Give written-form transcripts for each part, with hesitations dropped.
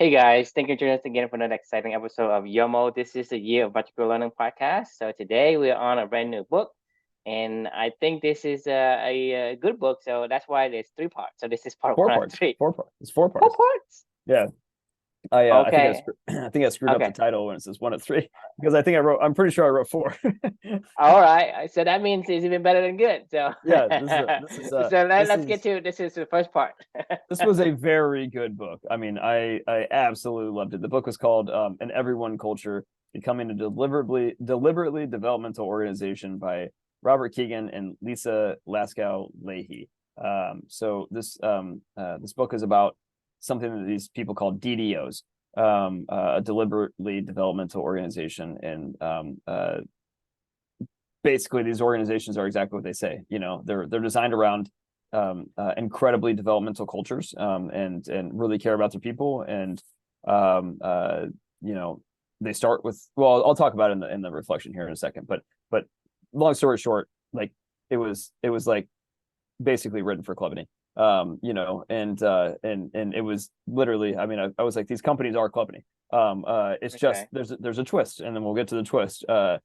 Hey guys, thank you for joining us again for another exciting episode of YOML. This is the Year of Magical Learning podcast. So today we are on a brand new book, and I think this is a good book. So that's why there's three parts. So this is part Four one of parts. three. Four parts. It's four Four parts. parts. Yeah. I think Okay. I think I screwed up the Okay. title when it says one of three because I'm pretty sure I wrote four. All right. So that means it's even better than good. So Yeah, this let's get is to this is the first part. this was a very good book. I mean, I absolutely loved it. The book was called An Everyone Culture: Becoming a Deliberately Developmental Organization by Robert Kegan and Lisa Laskow Lahey. This book is about something that these people call DDOs, a deliberately developmental organization, and basically these organizations are exactly what they say. You know, they're designed around incredibly developmental cultures, and really care about their people, and you know, they start with, well, I'll talk about it in the reflection here in a second, but long story short, like it was like basically written for Klebany. You know, and it was literally, I mean, I was like, these companies are Klebany. It's just Okay. there's a twist, and then we'll get to the twist. I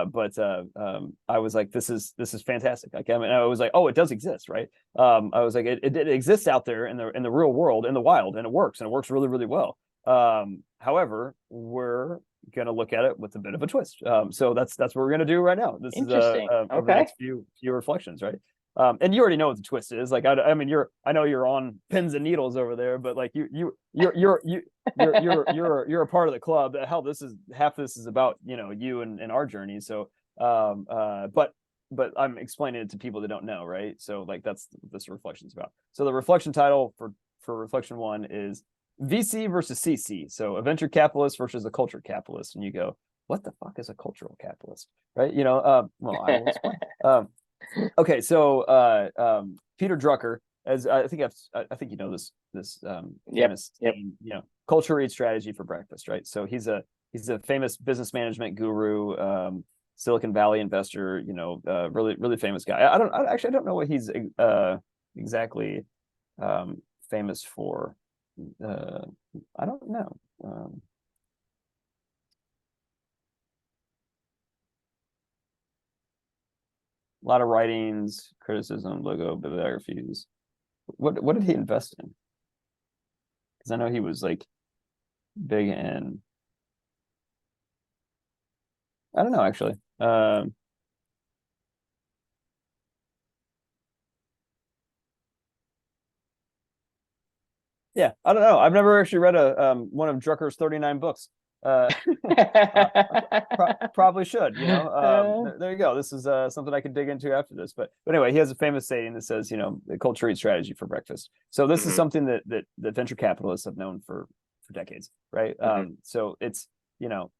was like, this is fantastic. Like, I mean, I was like, oh, it does exist, right? I was like, it exists out there in the real world, in the wild, and it works really, really well. However, we're gonna look at it with a bit of a twist. So that's what we're gonna do right now. This is Interesting. over the Okay. next few reflections, right? And you already know what the twist is. Like, I mean, I know you're on pins and needles over there, but like you're a part of the club. Hell, this is half. This is about, you know, you and our journey. So, but I'm explaining it to people that don't know, right? So like that's what this reflection's about. So the reflection title for reflection one is VC versus CC. So a venture capitalist versus a culture capitalist, and you go, what the fuck is a cultural capitalist, right? You know, well, I will explain. Okay, so Peter Drucker, as I think you know this Yep. famous Yep. saying, you know, culture eats strategy for breakfast, right? So he's a famous business management guru, Silicon Valley investor, you know, really famous guy. I don't know what he's exactly famous for. Uh, I don't know. A lot of writings, criticism, logo, bibliographies. What did he invest in? Because I know he was like big in, I don't know actually. Yeah, I don't know. I've never actually read a one of Drucker's 39 books. Uh, Probably should, you know. There you go. This is something I could dig into after this. But anyway, he has a famous saying that says, you know, the culture eats strategy for breakfast. So this is Mhm. something that venture capitalists have known for decades, right? Mhm. So it's, you know,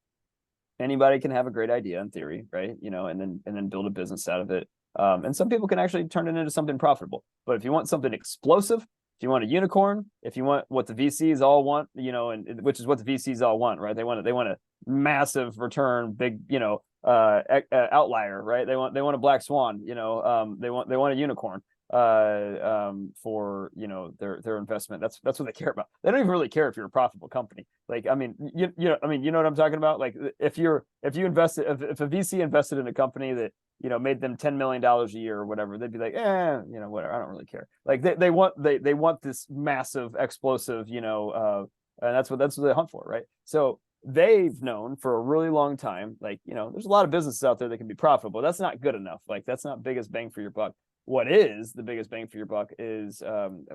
anybody can have a great idea in theory, right? You know, and then build a business out of it. And some people can actually turn it into something profitable. But if you want something explosive, if you want a unicorn, if you want what the VCs all want, you know, and which is what the VCs all want, right? They want a massive return, big, you know, outlier, right? They want a black swan, you know, they want a unicorn for, you know, their investment. That's what they care about. They don't even really care if you're a profitable company. Like, I mean, you know, I mean, you know what I'm talking about? Like, if you invested, if a VC invested in a company that, you know, made them $10 million a year or whatever, they'd be like, you know, whatever, I don't really care. Like, they want this massive explosive, you know, and that's what they hunt for, right? So they've known for a really long time, like, you know, there's a lot of businesses out there that can be profitable. That's not good enough. Like, that's not biggest bang for your buck. What is the biggest bang for your buck is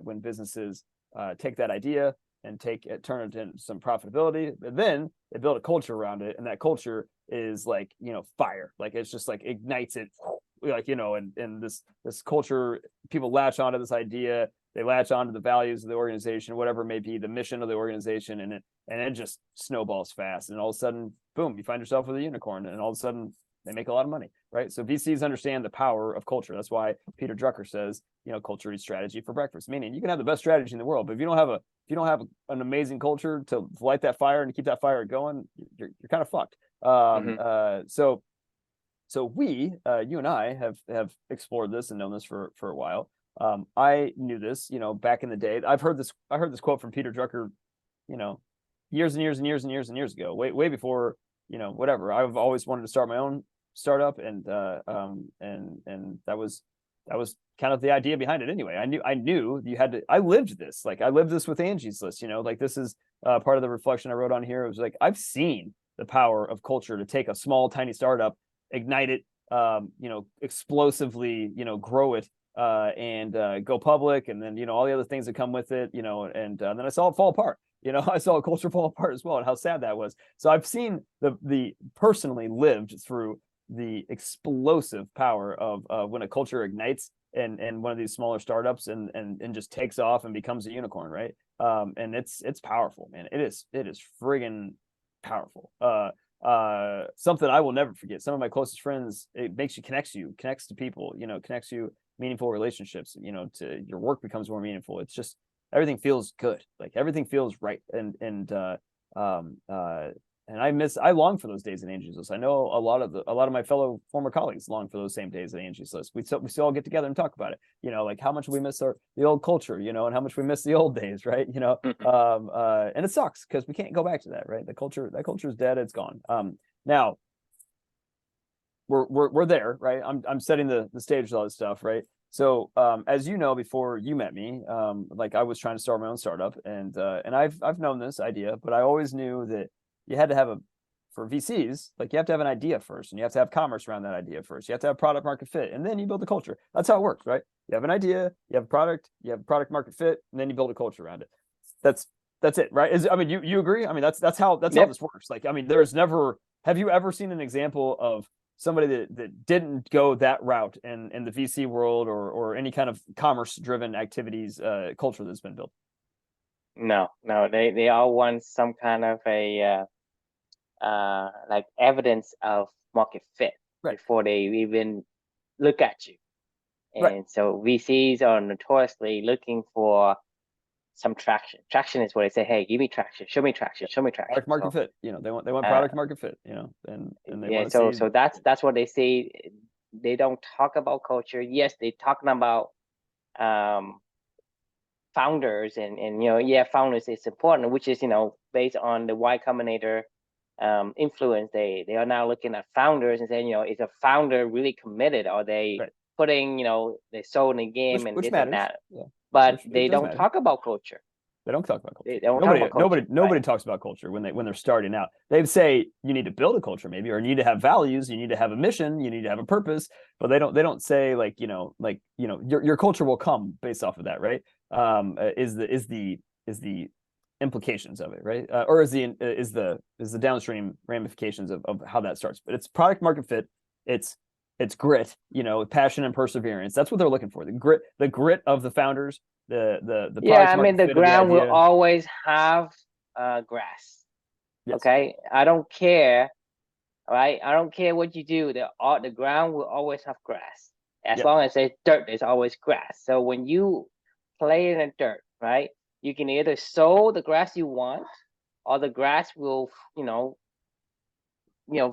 when businesses take that idea and turn it into some profitability, but then they build a culture around it, and that culture is like, you know, fire. Like, it's just like ignites it, like, you know, and this culture, people latch onto this idea, they latch onto the values of the organization, whatever it may be, the mission of the organization, and it just snowballs fast, and all of a sudden, boom, you find yourself with a unicorn, and all of a sudden they make a lot of money, right? So VCs understand the power of culture. That's why Peter Drucker says, you know, culture eats strategy for breakfast. Meaning, you can have the best strategy in the world, but if you don't have an amazing culture to light that fire and to keep that fire going, you're kind of fucked. Mhm. So we, you and I have explored this and known this for a while. I knew this, you know, back in the day. I heard this quote from Peter Drucker, you know, years and years and years and years and years ago, way before, you know, whatever. I've always wanted to start my own startup, and that was kind of the idea behind it anyway. I knew you had to. I lived this. Like, I lived this with Angie's List, you know, like this is part of the reflection I wrote on here. It was like, I've seen the power of culture to take a small, tiny startup, ignite it, you know, explosively, you know, grow it, and go public, and then, you know, all the other things that come with it, you know, and then I saw it fall apart. You know, I saw a culture fall apart as well, and how sad that was. So I've seen the personally lived through the explosive power of when a culture ignites and one of these smaller startups and just takes off and becomes a unicorn, right? And it's powerful, man. It is friggin' powerful. Something I will never forget. Some of my closest friends, it makes you, connects to people, you know, connects you, meaningful relationships, you know, to your work becomes more meaningful. It's just, everything feels good. Like, everything feels right. And I long for those days at Angie's List. I know a lot of my fellow former colleagues long for those same days at Angie's List. We still all get together and talk about it. You know, like how much we miss the old culture, you know, and how much we miss the old days, right? You know, and it sucks because we can't go back to that, right? That culture is dead. It's gone. Now we're there, right? I'm setting the stage with all this stuff, right? So as you know, before you met me, like, I was trying to start my own startup, and I've known this idea, but I always knew that you had to have for VCs, like, you have to have an idea first, and you have to have commerce around that idea first. You have to have product market fit, and then you build the culture. That's how it works, right? You have an idea, you have a product, you have product market fit, and then you build a culture around it. That's it, right? I mean, you agree? I mean, that's how this works. Like, I mean, have you ever seen an example of somebody that didn't go that route in the VC world or any kind of commerce driven activities, culture that's been built? No, they all want some kind of a like evidence of market fit Right. before they even look at you. And Right. so VCs are notoriously looking for some traction. Traction is what they say, hey, give me traction, show me traction. Product market fit. You know, they want product market fit, you know, and they want to see. So that's what they say. They don't talk about culture. Yes, they talking about founders and you know, yeah, founders is important, which is, you know, based on the Y Combinator influence. They are now looking at founders and saying, you know, is a founder really committed? Are they putting, you know, their soul in the game, and which this matters. and that? Yeah. But they don't talk about culture. They don't talk about culture. They don't talk about culture. Nobody talks about culture when they're starting out. They say you need to build a culture, maybe, or you need to have values, you need to have a mission, you need to have a purpose, but they don't say, like, you know, your culture will come based off of that, right? Is the implications of it, right? Or is the downstream ramifications of how that starts. But it's product market fit, it's grit, you know, passion and perseverance. That's what they're looking for. The grit of the founders. The yeah, I mean, the ground will always have grass. Yes. Okay, I don't care, right? I don't care what you do. The ground will always have grass. As long as there's dirt, there's always grass. So when you play in the dirt, right, you can either sow the grass you want, or the grass will, you know,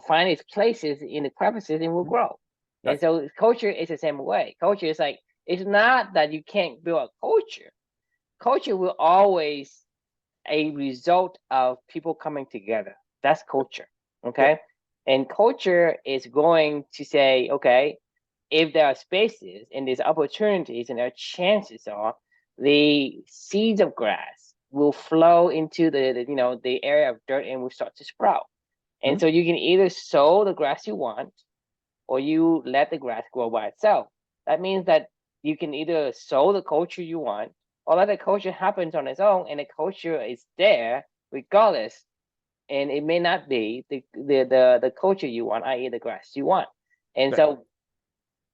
find its places in the crevices and will grow. Right. And so culture is the same way. Culture is like, it's not that you can't build a culture. Culture will always a result of people coming together. That's culture, okay? Yeah. And culture is going to say, okay, if there are spaces and there's opportunities and there are chances are, the seeds of grass will flow into the area of dirt and will start to sprout. And so you can either sow the grass you want, or you let the grass grow by itself. That means that you can either sow the culture you want, or let the culture happen on its own, and the culture is there regardless. And it may not be the culture you want, i.e. the grass you want. And so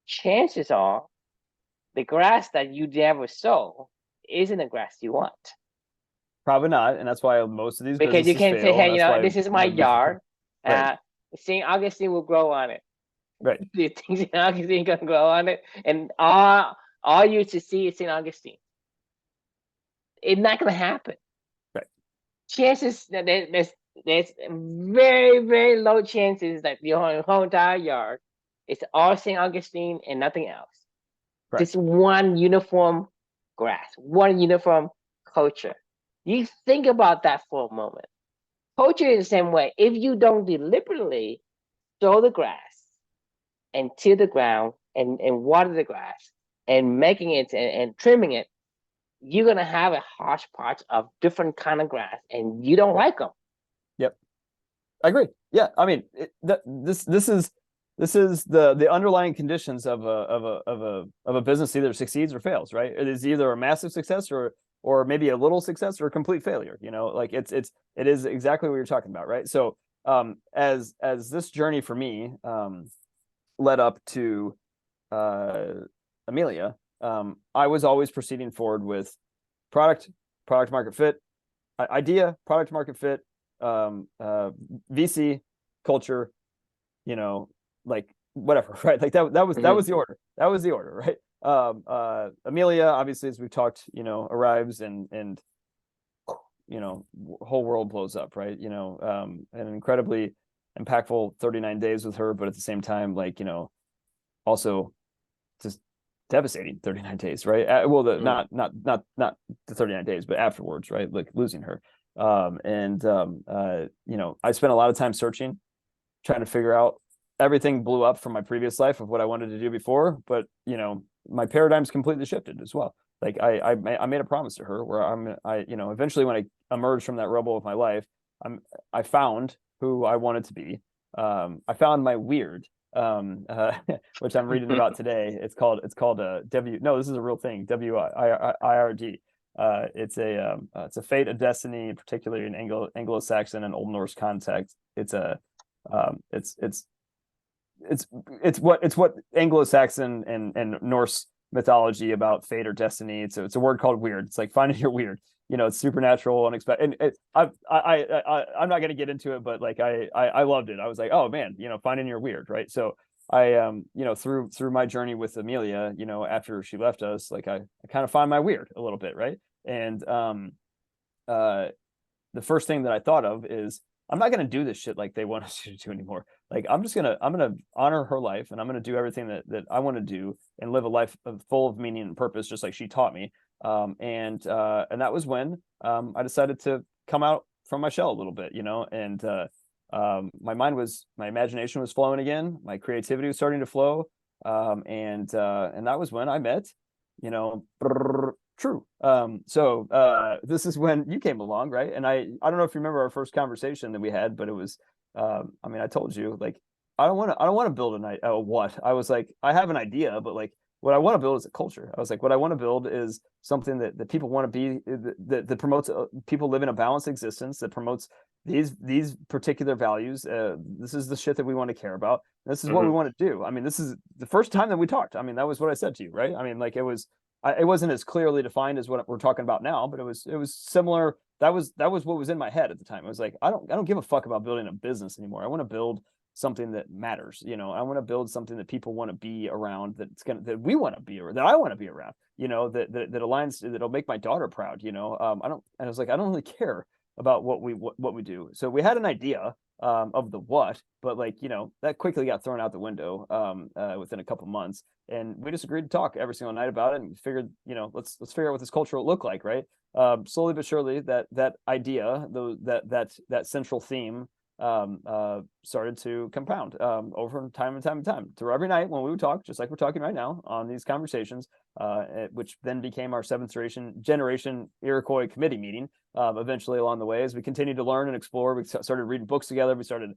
chances are the grass that you never sow isn't the grass you want. Probably not. And that's why most of these because you can't say, hey, you know, this is my yard. Right. St. Augustine will grow on it. Right. Do you think St. Augustine can grow on it? And all you to see is St. Augustine. It's not going to happen. Right. Chances that there's very, very low chances that your whole entire yard is all St. Augustine and nothing else. Right. Just one uniform grass, one uniform culture. You think about that for a moment. Culture is the same way. If you don't deliberately sow the grass and till the ground and water the grass and making it and trimming it, you're gonna have a hodgepodge of different kind of grass, and you don't Yep. like them. Yep. I agree. Yeah, I mean, this is the underlying conditions of a business either succeeds or fails, right? It is either a massive success or maybe a little success or a complete failure. You know, like it is exactly what you're talking about, right? So as this journey for me led up to Amelia, I was always proceeding forward with product market fit, idea, product market fit, VC, culture, you know, like whatever, right? Like that was Mm-hmm. the order. That was the order, right? Amelia, obviously, as we've talked, you know, arrives and you know, whole world blows up, right? You know, an incredibly impactful 39 days with her, but at the same time, like, you know, also just devastating 39 days, right? Well, Mm-hmm. not the 39 days, but afterwards, right? Like losing her. You know, I spent a lot of time searching, trying to figure out. Everything blew up from my previous life of what I wanted to do before, but you know, my paradigm's completely shifted as well. Like I made a promise to her where you know, eventually when I emerged from that rubble of my life, I found who I wanted to be. I found my weird, which I'm reading about today. It's called W. No, this is a real thing. WIRD. It's a fate, a destiny, particularly in Anglo-Saxon and Old Norse context. It's a it's it's what Anglo-Saxon and Norse mythology about fate or destiny. It's a word called weird. It's like finding your weird. You know, it's supernatural, unexpected. And I'm not going to get into it, but like I loved it. I was like, oh man, you know, finding your weird, right? So you know, through my journey with Amelia, you know, after she left us, like I kind of find my weird a little bit, right? And uh the first thing that I thought of is I'm not going to do this shit like they want us to do anymore. Like I'm going to honor her life and I'm going to do everything that I want to do and live a life full of meaning and purpose, just like she taught me. And that was when I decided to come out from my shell a little bit, you know, and my imagination was flowing again. My creativity was starting to flow. And that was when I met, you know, True. This is when you came along, right? And I don't know if you remember our first conversation that we had, but it was I mean, I told you like I don't want to build what. I was like, I have an idea, but like what I want to build is a culture. I was like, what I want to build is something that people want to be that promotes people live in a balanced existence, that promotes these particular values. This is the shit that we want to care about. This is what we Mm-hmm. want to do. I mean, this is the first time that we talked. I mean, that was what I said to you, right? I mean, like it wasn't as clearly defined as what we're talking about now, but it was similar. That was what was in my head at the time. It was like I don't give a fuck about building a business anymore. I want to build something that matters. You know, I want to build something that people want to be around, that we want to be, or that I want to be around. You know, that aligns, that'll make my daughter proud. You know, I was like, I don't really care about what we do. So we had an idea of the what, but like, you know, that quickly got thrown out the window within a couple months, and we just agreed to talk every single night about it, and figured, you know, let's figure out what this culture will look like, right? Slowly but surely, that idea, though, that central theme started to compound over time and time and time through every night when we would talk, just like we're talking right now on these conversations, which then became our seventh generation Iroquois committee meeting. Eventually, along the way, as we continued to learn and explore, we started reading books together. We started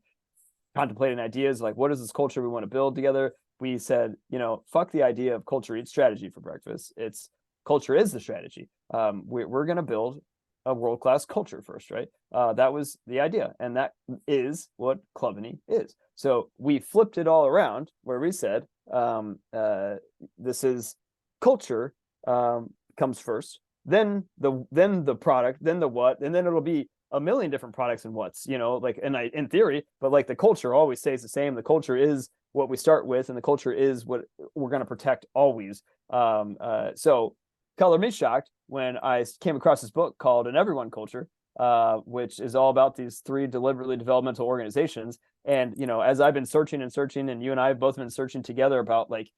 contemplating ideas like, what is this culture we want to build together? We said, you know, fuck the idea of culture eats strategy for breakfast. It's culture is the strategy. We're going to build a world-class culture first, right? That was the idea, and that is what Clubany is. So we flipped it all around, where we said, this is culture comes first, then the product, then the what, and then it'll be a million different products and what's, you know, like, and in theory, but like the culture always stays the same. The culture is what we start with, and the culture is what we're going to protect always. So color me shocked when I came across this book called An Everyone Culture, which is all about these three deliberately developmental organizations. And, you know, as I've been searching and searching, and you and I have both been searching together about like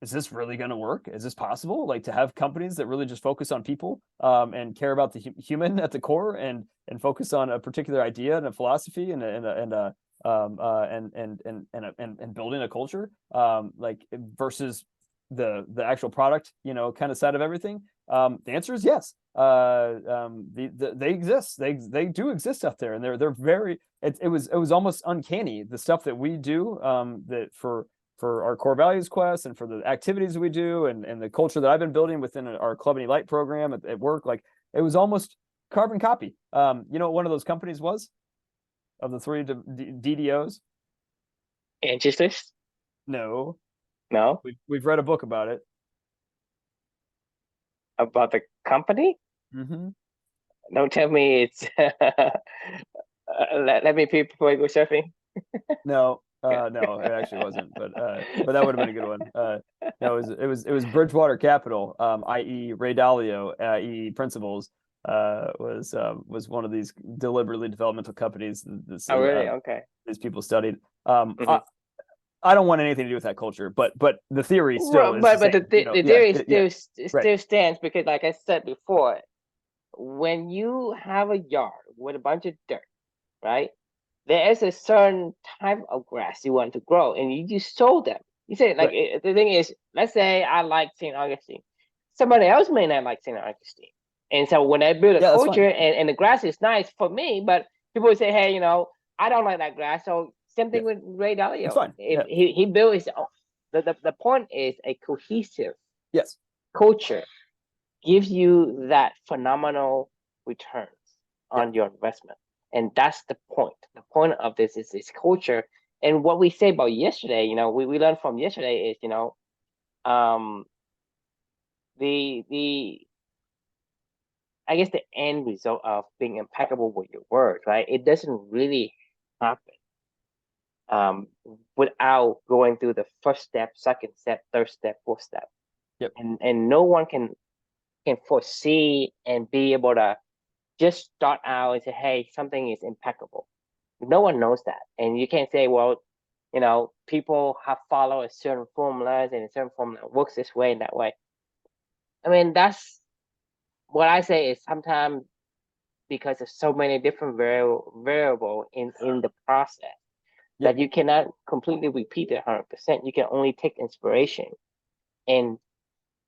is this really going to work? Is this possible? Like, to have companies that really just focus on people, and care about the human at the core, and focus on a particular idea and a philosophy, and building a culture, like, versus the actual product, kind of side of everything. The answer is yes. They exist. They do exist out there, and they're very. It was almost uncanny, the stuff that we do, that for our core values quest, and for the activities we do, and the culture that I've been building within our Club and Elite program at work. Like, it was almost carbon copy. You know what one of those companies was, of the three DDOs? Angie's List? No, No, we've read a book about it. about the company. Mm-hmm. Don't tell me it's. Let me pee before I go surfing. No, no, it actually wasn't, but that would have been a good one. No, it was Bridgewater Capital, i.e. Ray Dalio, i.e. Principles, was one of these deliberately developmental companies. Oh, really? Okay. These people studied. Mhm. I don't want anything to do with that culture, but the theory still is But the same, the theory right. still stands, because, like I said before, when you have a yard with a bunch of dirt, right? There is a certain type of grass you want to grow, and you sow them. You say, like, Right. the thing is, let's say I like St. Augustine. Somebody else may not like St. Augustine. And so when I build a Yeah, that's culture, fine. and the grass is nice for me, but people would say, hey, I don't like that grass. So same Yeah, thing with Ray that's Dalio. fine. If Yeah. he built his own, the point is, a cohesive Yes. culture gives you that phenomenal returns Yeah. on your investment. And that's the point. The point of this is this culture. And what we say about yesterday, we learned from yesterday is, um, the I guess the end result of being impeccable with your words, right? It doesn't really happen um, without going through the first step, second step, third step, fourth step. Yep. And no one can foresee and be able to just start out and say, hey, something is impeccable. No one knows that. And you can't say, well, people have followed a certain formulas, and a certain formula works this way and that way. I mean, that's what I say is, sometimes, because there's so many different variable in the process, Yep. that you cannot completely repeat it 100%. You can only take inspiration and,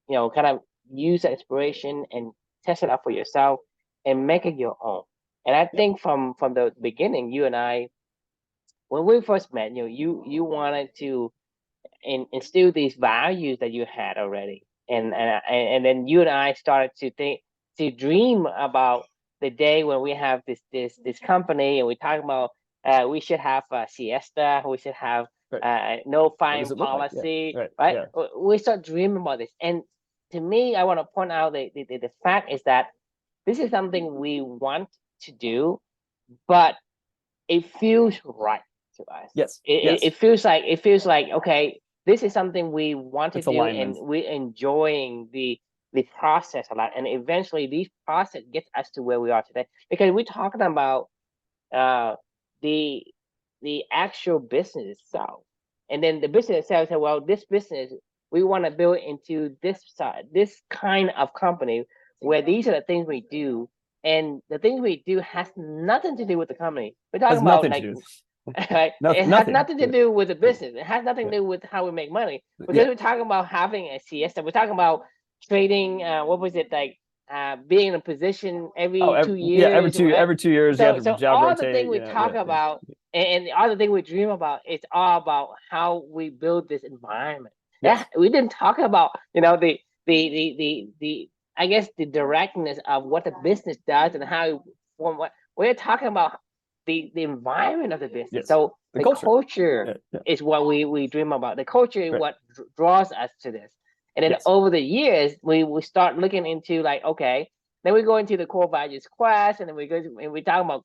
kind of use that inspiration and test it out for yourself and make it your own. And I Yep. think from the beginning, you and I, when we first met, you wanted to instill these values that you had already, and then you and I started to dream about the day when we have this company, and we talk about we should have a siesta, we should have Right. no What fine does it look like? Yeah. policy, Right. right? Yeah. We start dreaming about this, and to me, I want to point out the fact is that this is something we want to do, but it feels right to us. Yes. It, Yes. it feels like, okay, this is something we want to It's do, and alignment. we're enjoying the process a lot, and eventually this process gets us to where we are today, because we're talking about uh the the actual business itself, and then the business itself said, well, this business, we want to build into this side, this kind of company, where these are the things we do, and the things we do has nothing to do with the company. We're talking Has about, nothing to like, do. right? It has Nothing. nothing to do with the business. It has nothing Yeah. to do with how we make money, because Yeah. we're talking about having a siesta. We're talking about trading. What was it like? Being in a position Oh, every two yeah. years, right? Every 2 years you have to So job all the thing rotate. we talk Yeah. Yeah. about, and all the thing we dream about, it's all about how we build this environment. Yeah, Yes. we didn't talk about the I guess the directness of what the business does and how it form. What we're talking about, the environment of the business. Yes. So The the culture. culture Yeah. Yeah. is what we dream about. The culture is Right. what draws us to this. And then Yes. over the years, we start looking into, like, okay, then we go into the core values quest, and then and we talk about,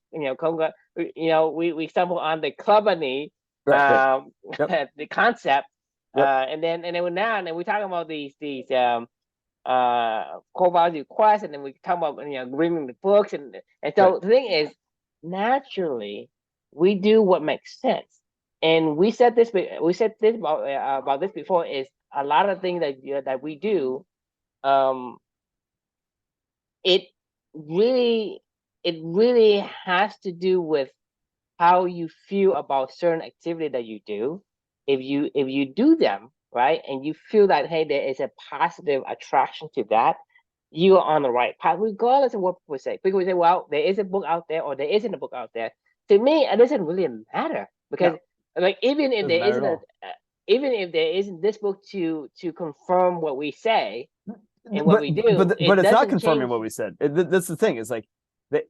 we stumble on the company, Right. Right. Yep. the concept, Yep. and then we talk about these core value quest, and then we talk about, reading the books, and Right. so the thing is, naturally, we do what makes sense. And we said this about this before, is a lot of things that we do, um, it really it really has to do with how you feel about certain activity that you do. If you do them right, and you feel that, hey, there is a positive attraction to that, you are on the right path, regardless of what people say. People say, well, there is a book out there, or there isn't a book out there. To me, it doesn't really matter, because No, like even if doesn't there matter isn't at all. even if there isn't this book to confirm what we say and what we do, But it it's not doesn't confirming change. what we said. That's the thing. Is like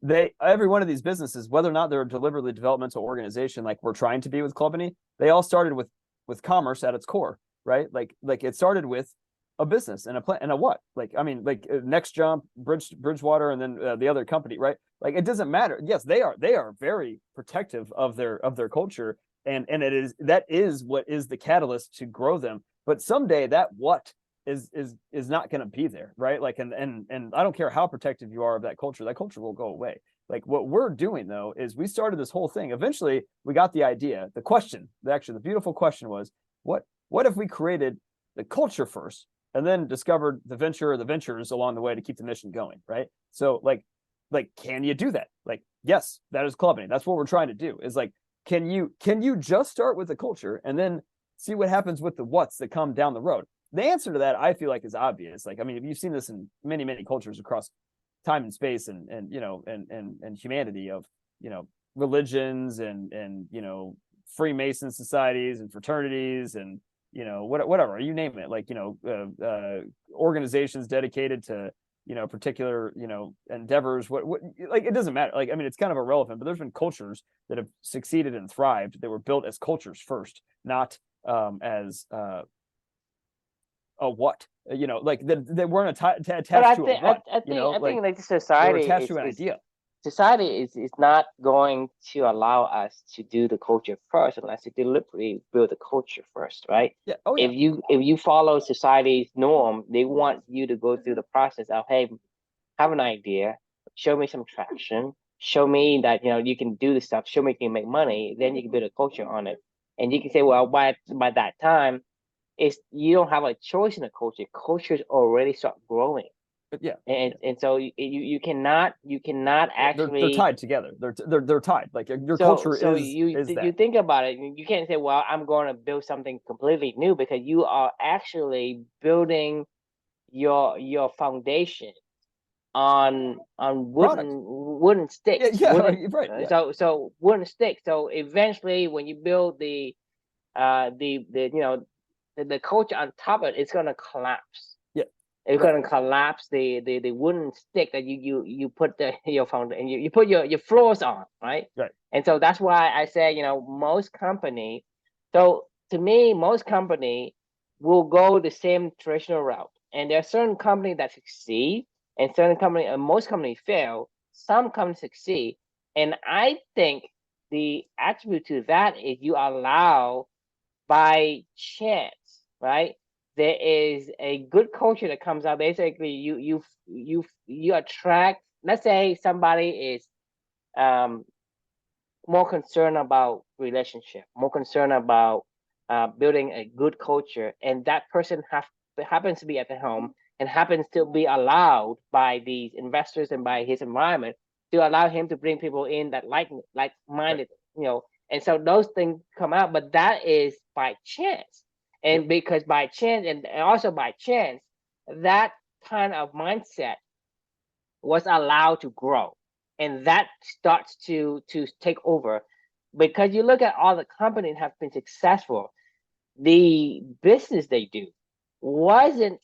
they every one of these businesses, whether or not they're a deliberately developmental organization, like we're trying to be with Clubany, they all started with commerce at its core, right? Like it started with a business and a plan and a what? Like I mean, like Next Jump, Bridgewater, and then the other company, right? Like it doesn't matter. Yes, they are very protective of their culture, and that is what is the catalyst to grow them. But someday that what is not going to be there, right? Like and I don't care how protective you are of that culture will go away. Like what we're doing though is we started this whole thing. Eventually we got the idea. The question, actually the beautiful question was, what if we created the culture first and then discovered the venture or the ventures along the way to keep the mission going, right? So like can you do that? Like yes, that is Clubany. That's what we're trying to do. Is like can you just start with the culture and then see what happens with the what's that come down the road? The answer to that I feel like is obvious. Like I mean, if you've seen this in many cultures across time and space and you know and humanity, of you know religions and you know Freemason societies and fraternities and you know whatever you name it, like you know organizations dedicated to you know particular you know endeavors, what like it doesn't matter. Like I mean, it's kind of irrelevant, but there's been cultures that have succeeded and thrived that were built as cultures first, not as a what, you know, like they weren't But attached to a what, you know, I think like like the they were society attached to an is idea. society is not going to allow us to do the culture first unless you deliberately build the culture first, right? Yeah. Oh yeah. If you follow society's norm, they want you to go through the process of, hey, have an idea, show me some traction, show me that you know you can do this stuff, show me you can make money, then you can build a culture on it. And you can say, well, by that time, it's you don't have a choice in the culture. Cultures already start growing, But yeah, and so you cannot they're actually. tied together. They're tied. Like your So culture is you that. think about it, you can't say, well, I'm going to build something completely new, because you are actually building your foundation on Product. wooden Yeah, sticks, yeah, wooden. right. Yeah, So wooden sticks. So eventually, when you build the you know the culture on top of it, it's gonna collapse. yeah, It's right, gonna collapse the wooden stick that you put the your foundation, you put your floors on, right? right. And so that's why I say, you know, most company. So to me, most company will go the same traditional route, and there are certain companies that succeed, and certain company and most companies fail. Some companies succeed, and I think the attribute to that is you allow by chance, right? There is a good culture that comes out. Basically, you attract. Let's say somebody is um, more concerned about relationship, more concerned about building a good culture, and that person happens to be at the home and happens to be allowed by these investors and by his environment to allow him to bring people in that like Right. minded, you know, and so those things come out, but that is by chance, Yep. and because by chance and also by chance, that kind of mindset was allowed to grow, and that starts to take over, because you look at all the companies that have been successful, the business they do wasn't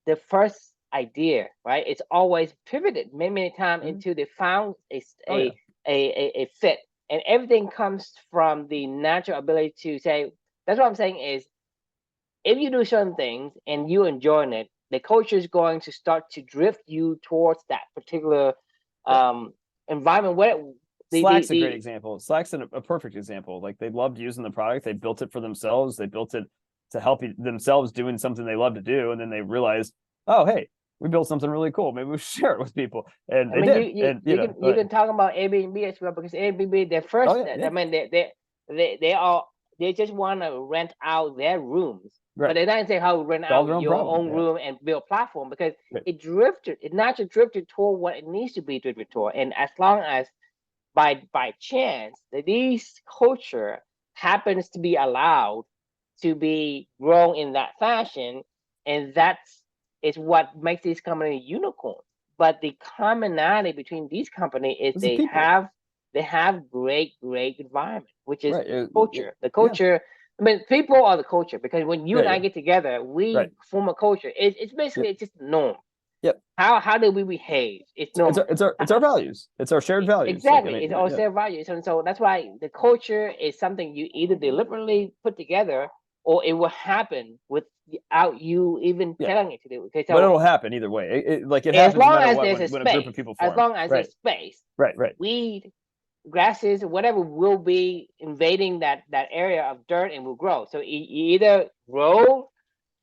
the first idea, right? It's always pivoted many times Mhm. into the found Oh yeah. a fit, and everything comes from the natural ability to say. That's what I'm saying is, if you do certain things and you enjoying it, the culture is going to start to drift you towards that particular Yeah. um, environment where Slack's a great the example. Slack's a perfect example. Like they loved using the product. They built it for themselves. They built it to help themselves doing something they love to do. And then they realized, oh, hey, we built something really cool. Maybe we should share it with people. And I they mean, did. And you know, you can talk about Airbnb as well, because Airbnb, their oh first, yeah, I yeah, mean, they just want to rent out their rooms, But they didn't say how to rent Solve out their own your problem, own yeah. room and build a platform, because Right. it naturally drifted toward what it needs to be drifted toward. And as long as by chance that these culture happens to be allowed to be grown in that fashion, and that's is what makes these companies unicorn. But the commonality between these companies is It's the people. they have great environment, which is Right. culture. The Yeah. culture. I mean, people are the culture, because when you and I Yeah. get together, we Right. form a culture. It's basically it's just a norm. Yep. How do we behave? It's It's normal. our values. It's our shared values. Like, I Exactly, mean, it's all yeah. shared values, and so that's why the culture is something you either deliberately put together, or it will happen without you even Yeah. telling it to do. Okay, But so it'll happen either way. It as happens no long matter as what there's a when a group of space, people as form. long as Right. there's space, Right. weed, grasses, whatever will be invading that area of dirt and will grow. So you either grow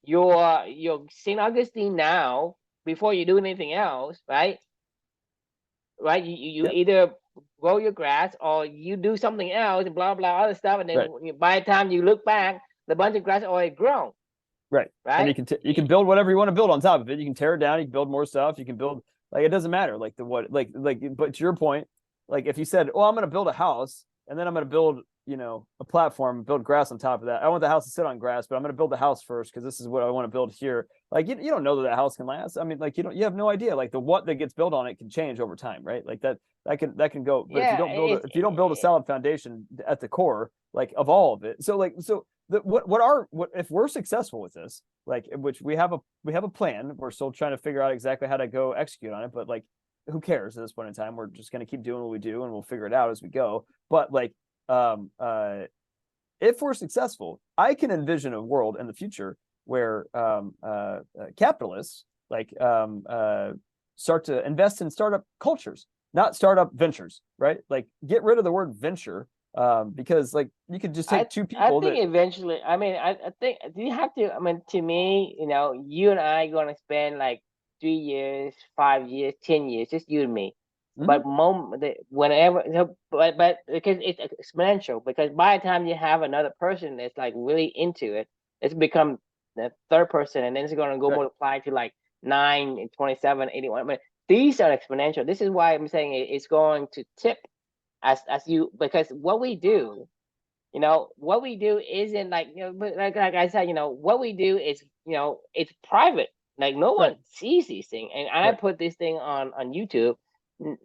your St. Augustine now before you do anything else, right? Right? You Yep. either grow your grass or you do something else and blah blah other stuff, and then Right. by the time you look back, the bunch of grass already grown. Right. And Right? you can build whatever you want to build on top of it. You can tear it down. You can build more stuff. You can build, like, it doesn't matter. Like the what like but to your point, like if you said, oh, I'm going to build a house and then I'm going to build, a platform, build grass on top of that. I want the house to sit on grass, but I'm going to build the house first because this is what I want to build here. Like you don't know that house can last. I mean, like you have no idea. Like the what that gets built on it can change over time, right? Like that can go. But Yeah, if you don't build a solid foundation at the core, like of all of it, so what if we're successful with this, like, which we have a plan, we're still trying to figure out exactly how to go execute on it, but like who cares at this point in time? We're just going to keep doing what we do and we'll figure it out as we go. But like if we're successful, I can envision a world in the future where capitalists like start to invest in startup cultures, not startup ventures, right? Like get rid of the word venture, because like you could just take two I people think that eventually. I mean, I think you have to. I mean, to me, you and I gonna spend like 3 years, 5 years, 10 years, just you and me. But whenever, but because it's exponential. Because by the time you have another person that's like really into it, it's become the third person, and then it's gonna go right, multiply to like 9 and 27, 81. But these are exponential. This is why I'm saying it's going to tip as you, because what we do isn't like, but like I said, what we do is, it's private. Like no right, one sees these things, and I right, put this thing on YouTube.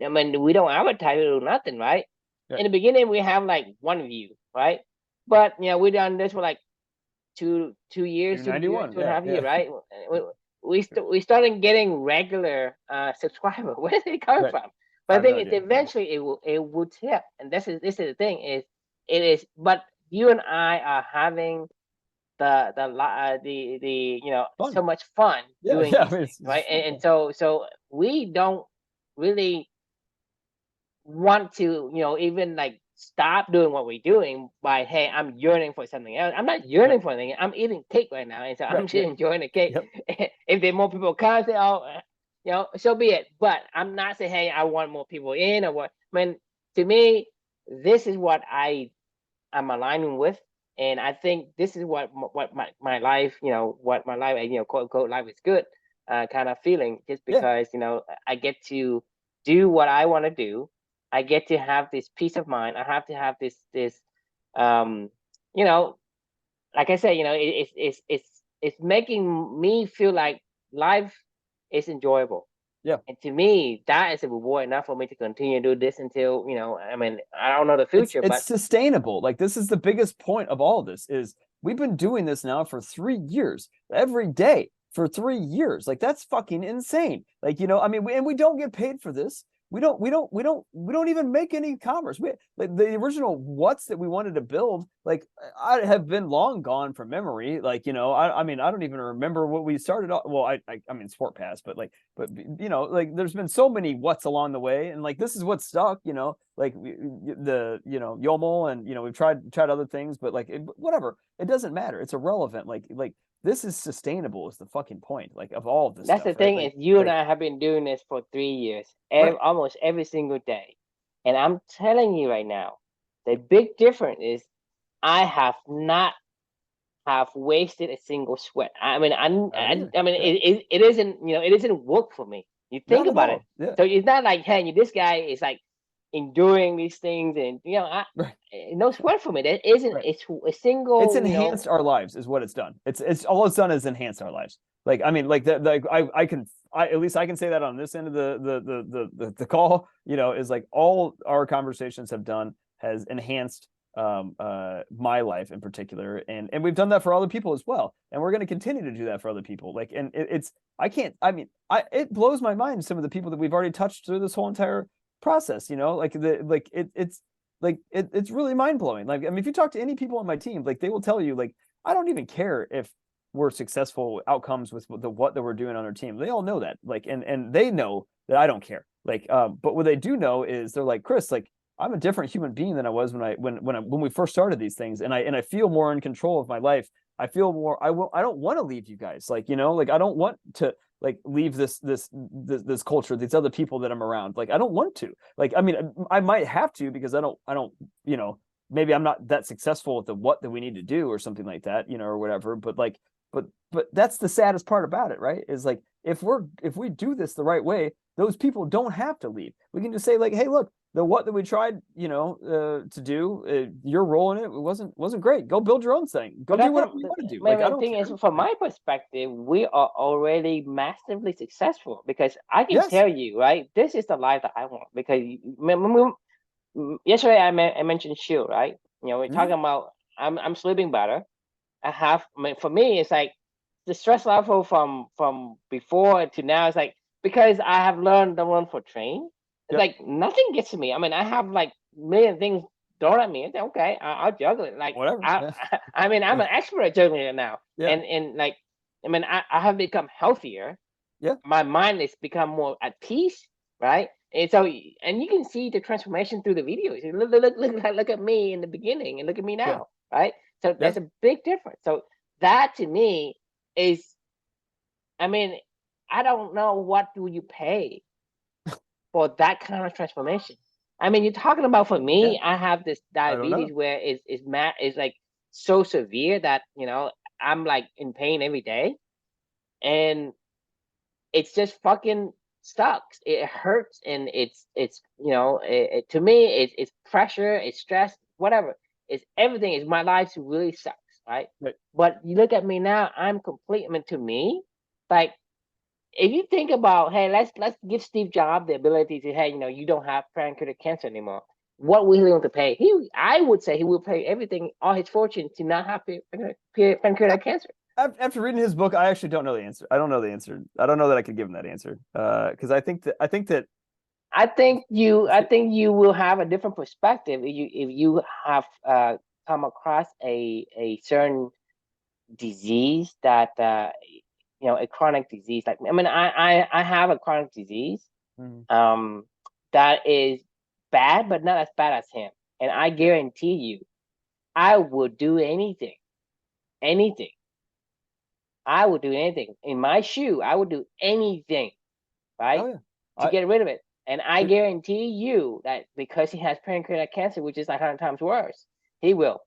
I mean, we don't advertise it or nothing, right? right. In the beginning, we have like one view, right? But we done this for like two years, 291, two and a yeah, half yeah. years, right? We started getting regular subscriber. Where is it coming Right. from? I But I have no think it's idea. eventually it will tip, and this is the thing is it is. But you and I are having the Fun. so much fun Yeah, doing yeah. I these mean, things, it's right? fun, And yeah. so we don't really want to, even like stop doing what we're doing by, hey, I'm yearning for something else. I'm not Right, yearning for anything. I'm eating cake right now, and so I'm right, just yeah, enjoying the cake. yep. If there more people come, say, oh, so be it. But I'm not saying, hey, I want more people in or what. I mean, to me, this is what I'm aligning with, and I think this is what my life, what my life, quote unquote, life is good, kind of feeling, just Yeah. because I get to do what I want to do. I get to have this peace of mind. I have to have this, um, you know, like I said, it's making me feel like life is enjoyable. Yeah. And to me, that is a reward enough for me to continue to do this until, I mean, I don't know the it's future, it's but sustainable. Like this is the biggest point of all of this is we've been doing this now for 3 years every day for 3 years. Like that's fucking insane. Like, I mean, and we don't get paid for this. We don't even make any commerce. We like the original what's that we wanted to build. Like I have been long gone from memory. Like, I mean, I don't even remember what we started off. Well, I mean, Sport Pass, but like there's been so many what's along the way, and like this is what stuck. Like the YOML, and we've tried other things, but like whatever, it doesn't matter. It's irrelevant. Like this is sustainable is the fucking point. Like of all of this that's the stuff, right? thing is, you and Like I have been doing this for 3 years, right, almost every single day. And I'm telling you right now, the big difference is I have not have wasted a single sweat. I mean, Yeah. it isn't, it isn't work for me. You think Not at about it. all. Yeah. So it's not like, hey, this guy is like enduring these things, and Right. no sweat for me. That isn't. Right. It's a It's single, enhanced our lives is what it's done. It's all it's done is enhanced our lives. Like, I mean, like that, like at least I can say that on this end of the call, is like all our conversations have done has enhanced my life in particular, and we've done that for other people as well, and we're going to continue to do that for other people. Like, and it's I can't, I mean, it blows my mind, some of the people that we've already touched through this whole entire process, like it's really mind-blowing. Like, I mean, if you talk to any people on my team, like they will tell you, like, I don't even care if we're successful outcomes with what that we're doing on our team. They all know that, like, and they know that I don't care. Like, but what they do know is they're like, Chris, like, I'm a different human being than I was when we first started these things, and I feel more in control of my life. I feel more. I don't want to leave you guys. Like, like I don't want to like leave this culture, these other people that I'm around. Like, I don't want to. Like, I mean, I might have to because I don't maybe I'm not that successful with the what that we need to do or something like that, or whatever. But like, but that's the saddest part about it, right? Is like if we do this the right way, those people don't have to leave. We can just say like, hey, look, the what that we tried, to do, your role in it wasn't great. Go build your own thing. Go But I do think whatever you want to do. Like, I the don't thing care. is, from my perspective, we are already massively successful because I can Yes. tell you, right? This is the life that I want. Because yesterday I mentioned Shield, right? We're Mhm. talking about I'm sleeping better. For me, it's like the stress level from before to now is like because I have learned the one for train. It's Yep. like nothing gets to me. I mean, I have like million things thrown at me. It's okay, I'll juggle it. Like Whatever. Yeah. I mean, I'm Yeah. an expert at juggling it now, Yeah. and like I mean, I have become healthier. Yeah. My mind has become more at peace, right? And so, and you can see the transformation through the videos. Look at me in the beginning and look at me Yeah. now, right? So Yeah. there's a big difference. So that to me is, I mean, I don't know what do you pay for that kind of transformation. I mean, you're talking about for Yeah. me, I have this I don't know. diabetes where is like so severe that I'm like in pain every day, and it's just fucking sucks. It hurts, and it's to me it's pressure, it's stress, whatever. It's everything. Is my life really sucks, right? Right. But you look at me now, I'm complete. I mean, to me, like if you think about, hey, let's give Steve Jobs the ability to, hey, you don't have pancreatic cancer anymore. What will he willing to pay? I would say he will pay everything, all his fortune, to not have pancreatic cancer. After reading his book, I actually don't know the answer. I don't know the answer. I don't know that I could give him that answer. Because I think that I think you will have a different perspective if you have come across a certain disease that a chronic disease. Like, I mean, I have a chronic disease Mhm. that is bad, but not as bad as him. And I guarantee you, I would do anything, anything. I would do anything in my shoe. I would do anything, Oh right, yeah. to I get rid of it. And I it, guarantee you that because he has pancreatic cancer, which is like 100 times worse, he will.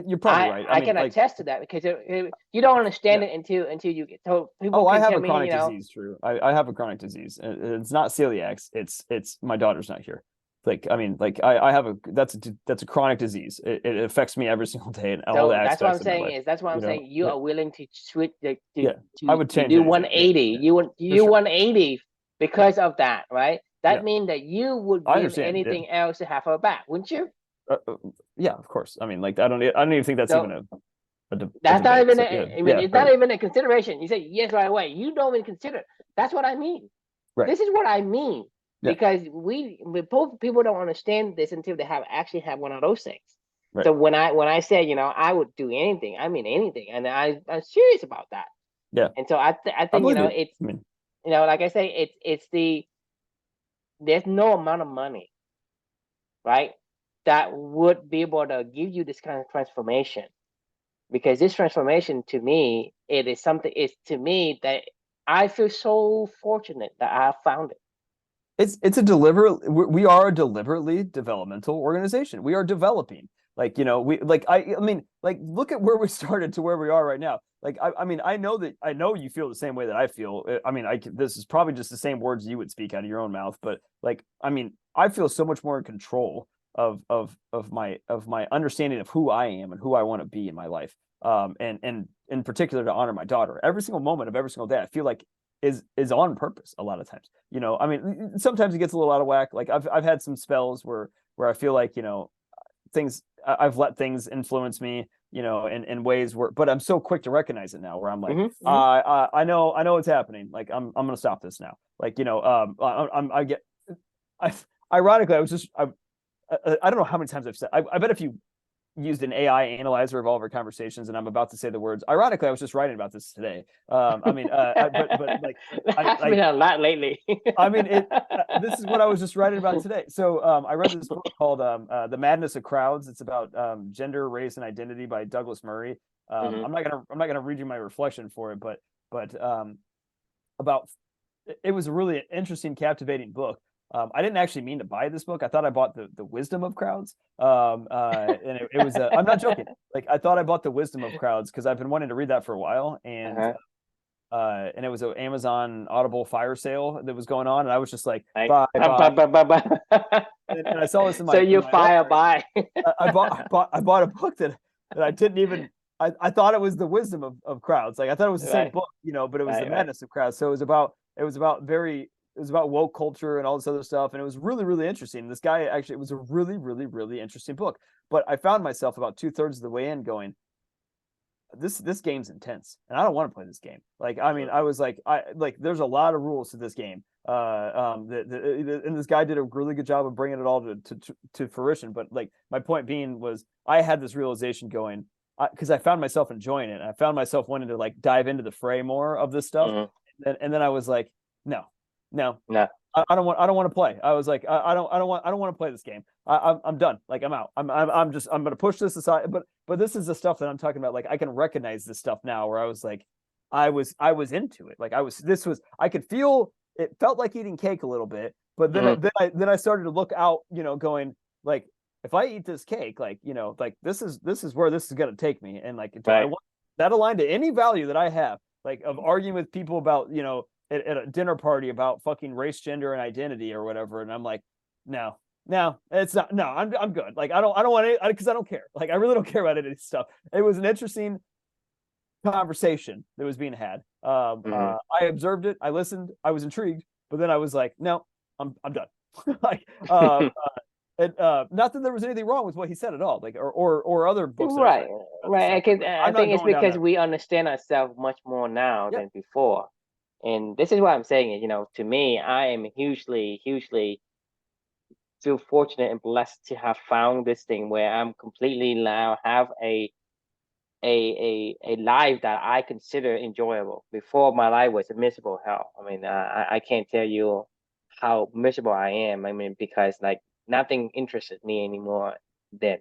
you're probably right. I I mean, can like, attest to that because you don't understand yeah. it until you get told. People Oh, I can have tell a me, chronic disease. True. I have a chronic disease. It's not celiac. It's my daughter's not here. Like, I mean, like I have that's a chronic disease. It affects me every single day in all the so that's what I'm aspects of my saying life. is that's what I'm saying. You Yeah. are willing to switch Yeah. I would to change do anything. Yeah. 180. Yeah. For You sure. 180 because of that, right? Yeah. That means that you would I give understand. Yeah. anything else to have her back, wouldn't you? Yeah. Of course. I mean, like, I don't even think that's even So a that's not debate. even. So yeah. I mean, Yeah. it's Right. not even a consideration. You say yes right away. You don't even consider. That's what I mean. Right. This is what I mean Yeah. because we both people don't understand this until they have actually have one of those things. Right. So when I say I would do anything, I mean anything, and I'm serious about that. Yeah. And so I I think believe it. it's I mean, like I say there's no amount of money, right, that would be able to give you this kind of transformation, because this transformation to me, it is something, it's to me that I feel so fortunate that I have found it. it's a deliberate. We are a deliberately developmental organization. We are developing. Like, you know, I mean, like, look at where we started to where we are right now. Like, I mean, I know you feel the same way that I feel. I mean, this is probably just the same words you would speak out of your own mouth, but like, I mean, I feel so much more in control of my understanding of who I am and who I want to be in my life. And in particular to honor my daughter. Every single moment of every single day, I feel like is on purpose a lot of times. You know, I mean, sometimes it gets a little out of whack. Like I've had some spells where I feel like, you know, I've let things influence me, you know, in ways where, but I'm so quick to recognize it now where I'm like, I know what's happening. Like I'm going to stop this now. Like, you know, ironically, I don't know how many times I've said, I bet if you used an AI analyzer of all of our conversations, and I'm about to say the words. Ironically, I was just writing about this today. I mean, but like, I've been a lot lately. I mean, this is what I was just writing about today. So I read this book called "The Madness of Crowds." It's about gender, race, and identity by Douglas Murray. I'm not gonna read you my reflection for it, but about it was a really interesting, captivating book. I didn't actually mean to buy this book. I thought I bought the Wisdom of Crowds. And it was I'm not joking. Like I thought I bought the Wisdom of Crowds because I've been wanting to read that for a while, and it was an Amazon Audible fire sale that was going on, and I was just like, buy. And I saw this in my so you fire buy. I bought a book that I didn't even I thought it was the Wisdom of Crowds. Like I thought it was the same book, you know, but it was the Madness of Crowds. So it was about woke culture and all this other stuff, and it was really, really interesting. This guy actually, it was a really, really, really interesting book. But I found myself about 2/3 of the way in going, this game's intense, and I don't want to play this game. Like, I mean, I was like, there's a lot of rules to this game. And this guy did a really good job of bringing it all to fruition. But like, my point being was, I had this realization going, because I found myself enjoying it, and I found myself wanting to like dive into the fray more of this stuff. And then I was like, no. I don't want to play. I was like, I don't want to play this game. I'm done. Like I'm out. I'm going to push this aside. But this is the stuff that I'm talking about. Like I can recognize this stuff now where I was like, I was into it. Like I could feel, it felt like eating cake a little bit, but then I started to look out, you know, going like, if I eat this cake, like, you know, like this is where this is going to take me. And like, do I want that aligned to any value that I have, like of arguing with people about, you know, at a dinner party about fucking race, gender, and identity or whatever. And I'm like, no, it's not. No, I'm good. Like I don't want it because I don't care. Like I really don't care about any of this stuff. It was an interesting conversation that was being had. I observed it. I listened. I was intrigued, but then I was like, no, I'm done. Like, not that there was anything wrong with what he said at all. Like, or other books. Right. I think it's because we understand ourselves much more now than before. And this is why I'm saying it, you know, to me, I am hugely feel fortunate and blessed to have found this thing where I'm completely now have a life that I consider enjoyable. Before, my life was a miserable hell. I mean, I can't tell you how miserable I am. I mean, because like nothing interested me anymore then.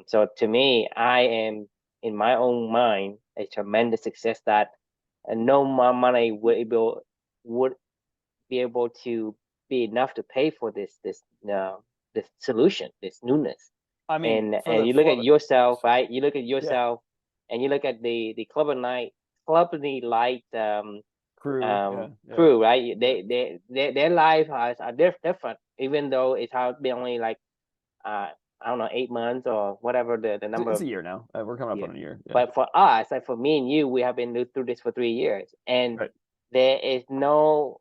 So to me, I am in my own mind a tremendous success that no money would be able to be enough to pay for this solution, this newness. I mean, and you look at yourself, right? You look at yourself, and you look at the Club of Night crew, right? Their lives are different, even though it's been only like I don't know, 8 months or whatever the number. It's a year now. We're coming up on a year. Yeah. But for us, like for me and you, we have been through this for 3 years, and there is no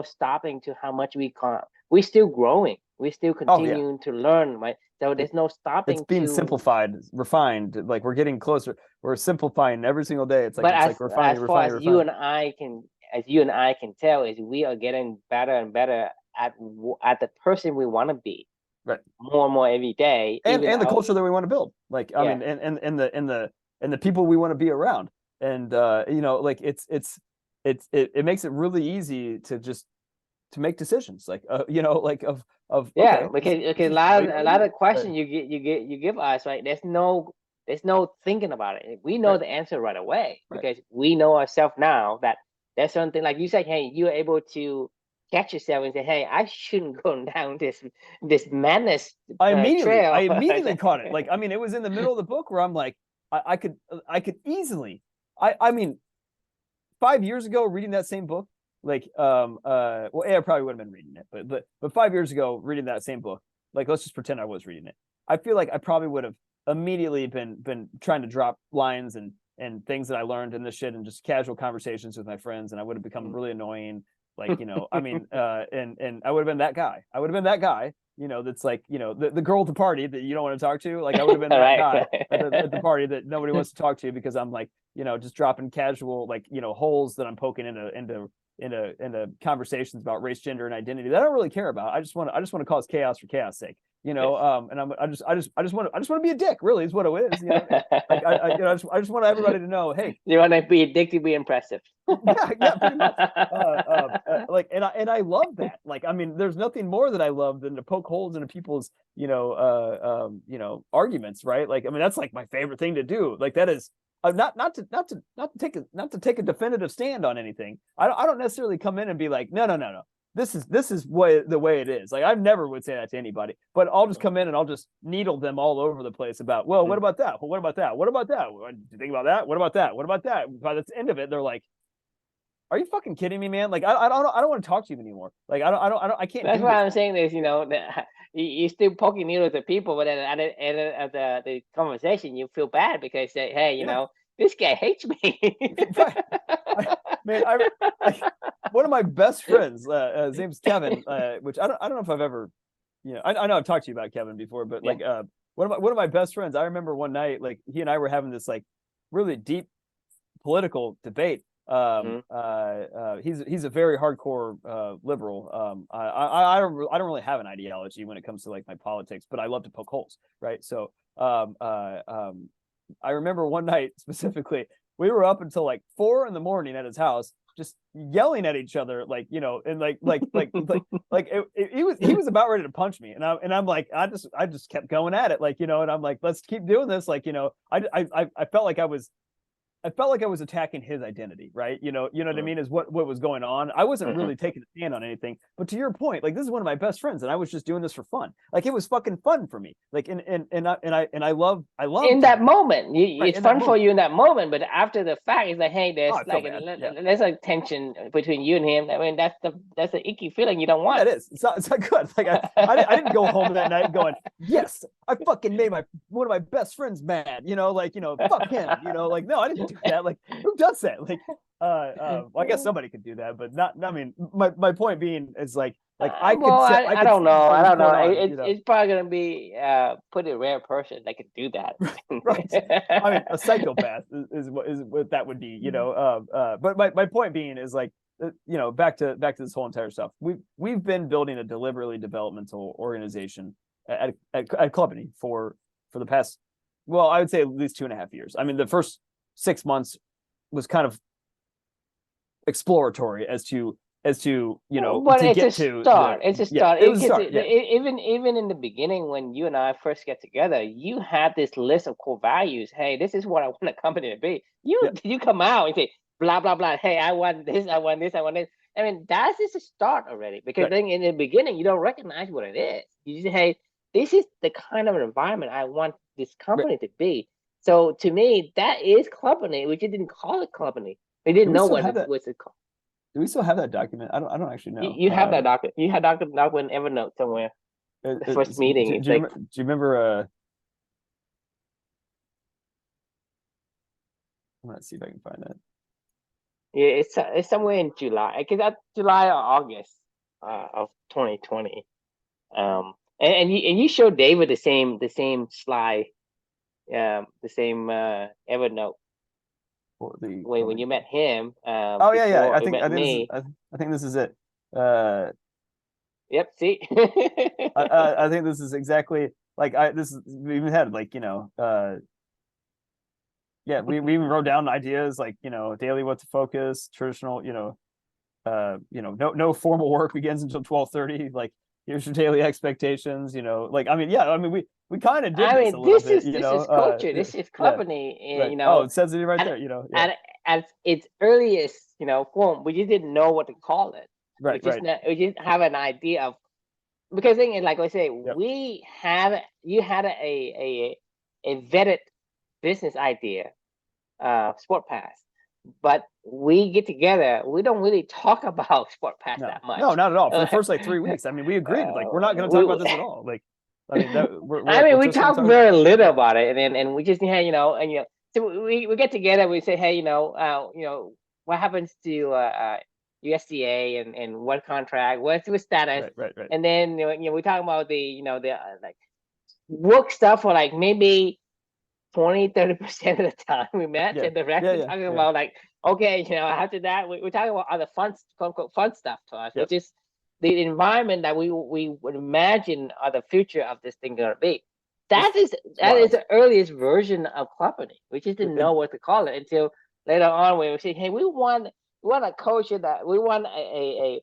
stopping to how much we can. We're still growing. We're still continuing to learn, right? So there's no stopping. It's being simplified, refined. Like we're getting closer. We're simplifying every single day. It's like, but it's like refining. As far as you and I can tell, is we are getting better and better at the person we want to be. Right. More and more every day. And the culture that we want to build. Like, I mean, and the people we want to be around. And you know, like it makes it really easy to make decisions. Like you know, like of because a lot of questions you give us, right? There's no thinking about it. We know the answer right away because we know ourselves now that there's something like you said, hey, you're able to catch yourself and say, "Hey, I shouldn't go down this madness I trail." immediately caught it. Like, I mean, it was in the middle of the book where I'm like, I could easily, I mean, 5 years ago reading that same book, like, well, I probably would have been reading it, but 5 years ago reading that same book, like, let's just pretend I was reading it. I feel like I probably would have immediately been trying to drop lines and things that I learned in this shit and just casual conversations with my friends, and I would have become really annoying. Like, I mean, and I would have been that guy. I would have been that guy, that's like, the girl at the party that you don't want to talk to. Like, I would have been that Right. guy at the party that nobody wants to talk to because I'm like, just dropping casual, like, holes that I'm poking into conversations about race, gender, and identity that I don't really care about. I just want to cause chaos for chaos sake. And I just want to be a dick. Really, is what it is. Like, I just want everybody to know, hey, you want to be a dick to be impressive. yeah, pretty much. Like, and I love that. Like, I mean, there's nothing more that I love than to poke holes into people's, arguments, right? Like, I mean, that's like my favorite thing to do. Like, that is not to take a definitive stand on anything. I don't necessarily come in and be like, no. This is the way it is. Like, I never would say that to anybody, but I'll just come in and I'll just needle them all over the place about, well, what about that? Well, what about that? What about that? Do you think about that? What about that? What about that? By the end of it, they're like, are you fucking kidding me, man? Like, I don't want to talk to you anymore. Like, I can't. That's why I'm saying this. That you're still poking needles at people, but then at the end of the conversation, you feel bad because say, hey, this guy hates me. Right. Man, one of my best friends, his name's Kevin, which I don't know if I've ever, I know I've talked to you about Kevin before, but like, one of my best friends, I remember one night, like, he and I were having this like really deep political debate. He's a very hardcore liberal. I don't really have an ideology when it comes to like my politics, but I love to poke holes, right? So I remember one night specifically, we were up until like 4 a.m. at his house, just yelling at each other, like, and he was about ready to punch me, and I'm like, I just kept going at it, like, and I'm like, let's keep doing this, like, I felt like I was attacking his identity, right? You know what I mean? Is what was going on. I wasn't really taking a stand on anything, but to your point, like, this is one of my best friends, and I was just doing this for fun. Like, it was fucking fun for me. Like, I love in that moment. Right, it's fun for you in that moment, but after the fact, it's like, hey, there's a tension between you and him. I mean, that's an icky feeling you don't want. That is. It's not good. Like, I didn't go home that night going, yes, I fucking made one of my best friends mad. Fuck him. Like, no, I didn't do that. Like, who does that? Like, well, I guess somebody could do that, but not. I mean, my point being is like I could. I don't know. It's probably gonna be pretty rare person that could do that. Right. I mean, a psychopath is what that would be. But my point being is like, back to this whole entire stuff. We've been building a deliberately developmental organization at Clubney for the past, well, I would say at least 2.5 years. I mean, the first 6 months was kind of exploratory as to but to it's get a start. It's a start. It was a start. Even in the beginning, when you and I first get together, you had this list of core values. Hey, this is what I want a company to be. You come out and say blah blah blah. Hey, I want this. I want this. I want this. I mean, that is a start already, because then in the beginning you don't recognize what it is. You say, hey, this is the kind of environment I want this company to be. So to me, that is Clubney. We just didn't call it Clubney. We didn't know what it was called. Do we still have that document? I don't actually know. You have that document. You had document in Evernote somewhere. The first meeting. Do you remember? I'm gonna see if I can find that. Yeah, it's somewhere in July. Because that's July or August of 2020. And you showed David the same slide, the same Evernote. When you met him. Oh yeah. I think this is it. Yep. See. I think this is exactly like we even had like yeah, we even wrote down ideas like daily what to focus, traditional no formal work begins until 12:30, like here's your daily expectations, like, I mean, yeah, I mean, we kind of did this a little bit, this is culture, this is Clubney, right. Oh, it says it right there, at its earliest form, we just didn't know what to call it. Right, right. We just have an idea of, because the thing is, like I say, Yep. you had a vetted business idea, Sport Pass, but we get together, we don't really talk about Sport Pass No, that much. no, not at all. For the first like 3 weeks, I mean, we agreed like we're not going to talk about this at all. Like, I mean, that we're I like mean, we're we just going to talk talk about very it. little about it, and we just so we get together. We say, hey, what happens to USDA and what contract, what's the status, Right, right, right. and then we talk about the like work stuff for like maybe 20-30% of the time we met, Yeah, and the rest yeah, we're yeah, talking yeah. about like, okay, after that we're talking about other fun, quote unquote, fun stuff to us, Yep. which is the environment that we would imagine are the future of this thing gonna be. It's That is wild. the earliest version of company. We just didn't It know what to call it until later on when we say, hey, we want a culture that we want a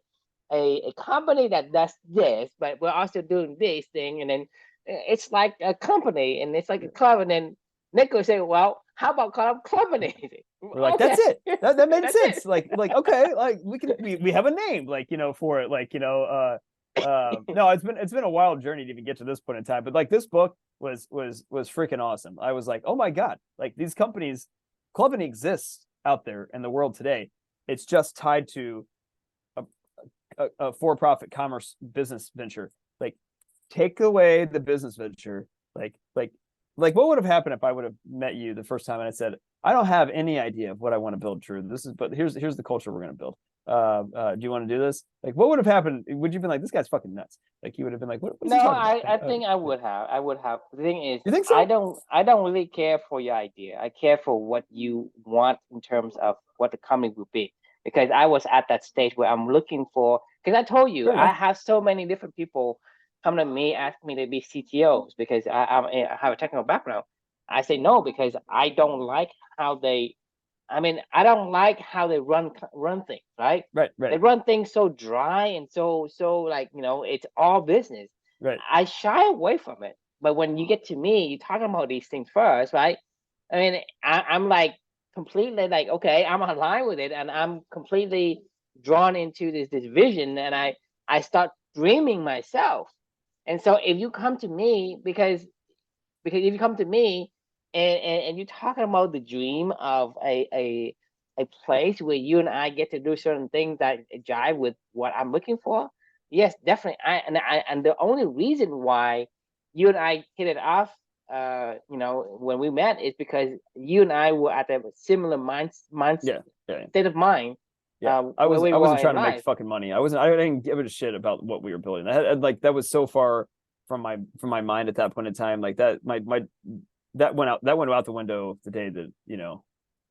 company that does this, but we're also doing this thing, and then it's like a company and it's like a club, and then Nick will say, well, how about call them company? we're like, that's Okay, it. That made that's sense. it. Like okay, like we have a name, like for it, like no, it's been a wild journey to even get to this point in time. But like this book was freaking awesome. I was like, oh my god, like these companies, clubbing exists out there in the world today. It's just tied to a for-profit commerce business venture. Like, take away the business venture. Like what would have happened if I would have met you the first time and I said, I don't have any idea of what I want to build, Drew. But here's the culture we're going to build. Do you want to do this? Like, what would have happened? Would you have been like, this guy's fucking nuts? Like, you would have been like, what is No, he talking about? I think I would have. I would have. The thing is, You think so? I don't really care for your idea. I care for what you want in terms of what the company would be. Because I was at that stage where I'm looking for. Because I told you, Fair I enough. have so many different people come to me asking me to be CTOs because I have a technical background. I say no because I don't like how they. I mean, I don't like how they run things. Right? Right, They right, run things so dry and so like it's all business. right. I shy away from it. But when you get to me, you're talking about these things first, right? I mean, I'm like completely like, okay, I'm aligned with it, and I'm completely drawn into this vision, and I start dreaming myself. And so if you come to me because if you come to me and you're talking about the dream of a place where you and I get to do certain things that jive with what I'm looking for, yes, definitely. And the only reason why you and I hit it off, when we met, is because you and I were at a similar mind Yeah, yeah, state of mind, yeah. where we I were wasn't in trying to make life. fucking money. I didn't give a shit about what we were building. Like that was so far from my mind at that point in time. Like that my that went out the window the day that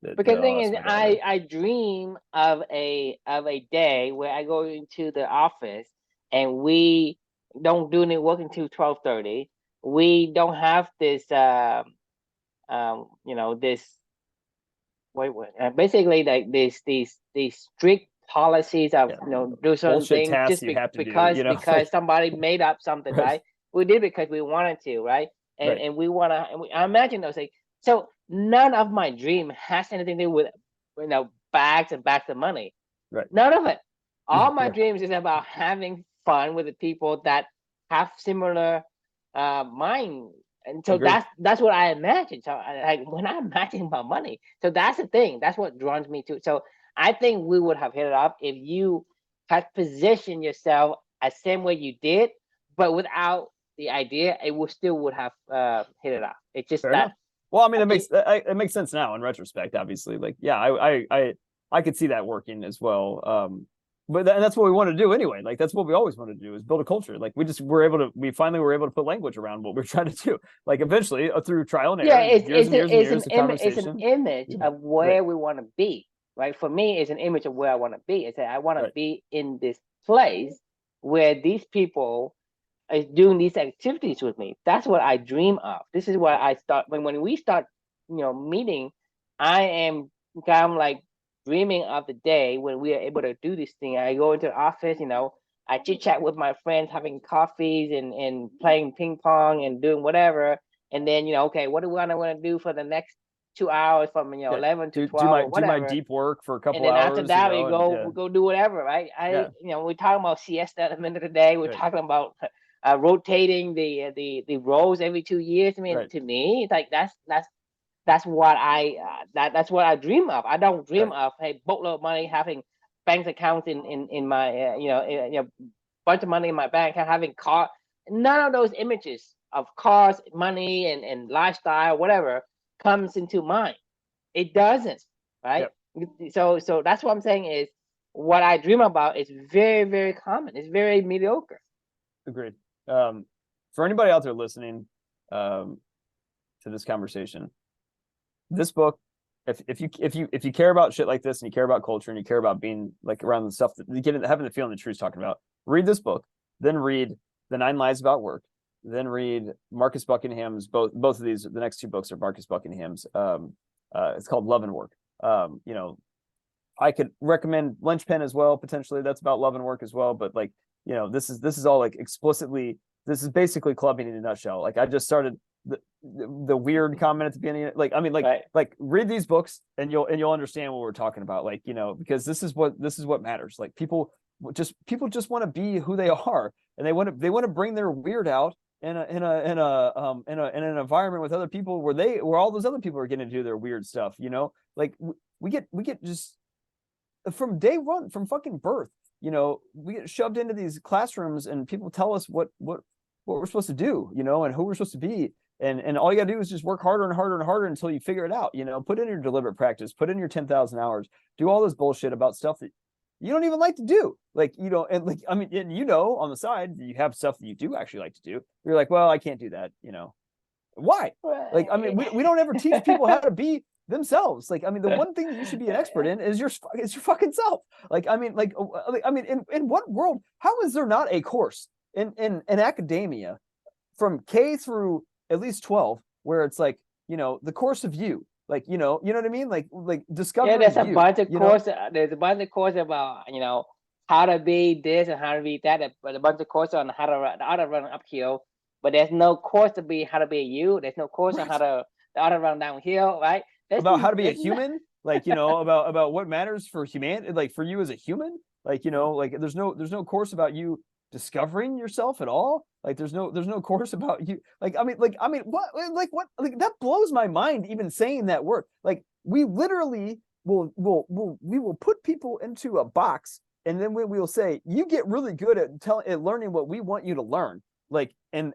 that Because I the thing lost is, my daughter. I dream of a day where I go into the office and we don't do any work until 12:30. We don't have this this basically like these strict policies of Yeah, do certain bullshit things tasks just you have to do. because Like somebody made up something, right, right? We did because we wanted to, right? and right. and we want to, I imagine those things. So none of my dream has anything to do with bags and bags of money. Right. None of it. All my Yeah. dreams is about having fun with the people that have similar mind, and so Agreed. that's what I imagine. So like when I imagine about money, so that's the thing. That's what draws me to. So I think we would have hit it off if you had positioned yourself as same way you did, but without the idea, it would still would have hit it off. It's just Fair that enough. Well, I mean, it, it makes sense now in retrospect. Obviously, like yeah, I could see that working as well. And that's what we want to do anyway. Like that's what we always want to do is build a culture. Like we finally were able to put language around what we're trying to do. Like eventually through trial and yeah, error and years and years and years of it's an conversation. image Yeah. of Right. where we want to be, right? For me, it's an image of where I want to be. It's that I want to Right. be in this place where these people is doing these activities with me. That's what I dream of. This is what I start when we start, meeting. I'm like dreaming of the day when we are able to do this thing. I go into the office, I chit chat with my friends, having coffees and playing ping pong and doing whatever. And then, okay, what do I want to do for the next 2 hours from Yeah. 11 to Do 12 or my whatever. deep work for a And couple then after hours, that, we and go do whatever, right? yeah. We're talking about siesta at the end of the day. We're Right. talking about rotating the roles every 2 years. I mean, Right. to me, it's like that's what that's what I dream of. I don't dream Right. of, hey, boatload of money, having bank accounts in my bunch of money in my bank account, having car. None of those images of cars, money, and lifestyle, whatever, comes into mind. It doesn't, right? Yep. So that's what I'm saying is what I dream about is very, very common. It's very mediocre. Agreed. For anybody out there listening to this conversation, this book, if you care about shit like this and you care about culture and you care about being like around the stuff that you get having the feeling that True's talking about, read this book, then read The 9 Lies About Work, then read Marcus Buckingham's both of these. The next 2 books are Marcus Buckingham's. It's called Love and Work. I could recommend Lynchpin as well, potentially. That's about love and work as well. But like, this is all like explicitly, this is basically clubbing in a nutshell. Like I just started the weird comment at the beginning. Like, I mean, like read these books and you'll understand what we're talking about. Like, because this is what matters. Like people just want to be who they are, and they want to bring their weird out in an environment with other people where all those other people are getting to do their weird stuff. Like we get just from day one, from fucking birth, we get shoved into these classrooms and people tell us what we're supposed to do, and who we're supposed to be. And all you gotta do is just work harder and harder and harder until you figure it out. Put in your deliberate practice, put in your 10,000 hours, do all this bullshit about stuff that you don't even like to do. Like, and like, I mean, and on the side, you have stuff that you do actually like to do. You're like, well, I can't do that. Why? Like, I mean, we don't ever teach people how to be themselves. Like, I mean, the one thing that you should be an expert in is your fucking self. Like, I mean, in what world, how is there not a course in academia from K through at least 12 where it's like, the course of you, like, you know what I mean? Like discovering there's a you, bunch of course. There's a bunch of course about how to be this and how to be that. But a bunch of course on how to run uphill. But there's no course to be how to be you. There's no course on how to run downhill, right? About how to be a human, like about what matters for humanity, like for you as a human, like like there's no course about you discovering yourself at all. Like there's no course about you. Like I mean what that blows my mind even saying that word. Like we literally will put people into a box and then we will say you get really good at learning what we want you to learn. Like and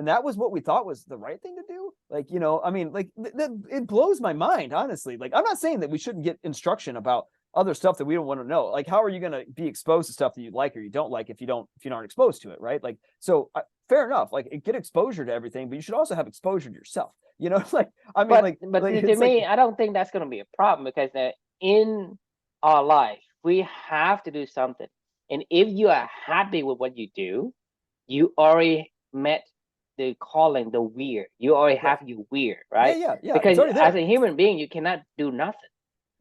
that was what we thought was the right thing to do. Like, I mean, like it blows my mind, honestly. Like, I'm not saying that we shouldn't get instruction about other stuff that we don't want to know. Like, how are you going to be exposed to stuff that you like or you don't like if you aren't exposed to it, right? Like, so fair enough. Like, get exposure to everything, but you should also have exposure to yourself. Like, I mean, but to me, I don't think that's going to be a problem because in our life we have to do something, and if you are happy with what you do, you already met the calling, the weird. You already have you weird, right? Yeah. Because as a human being, you cannot do nothing.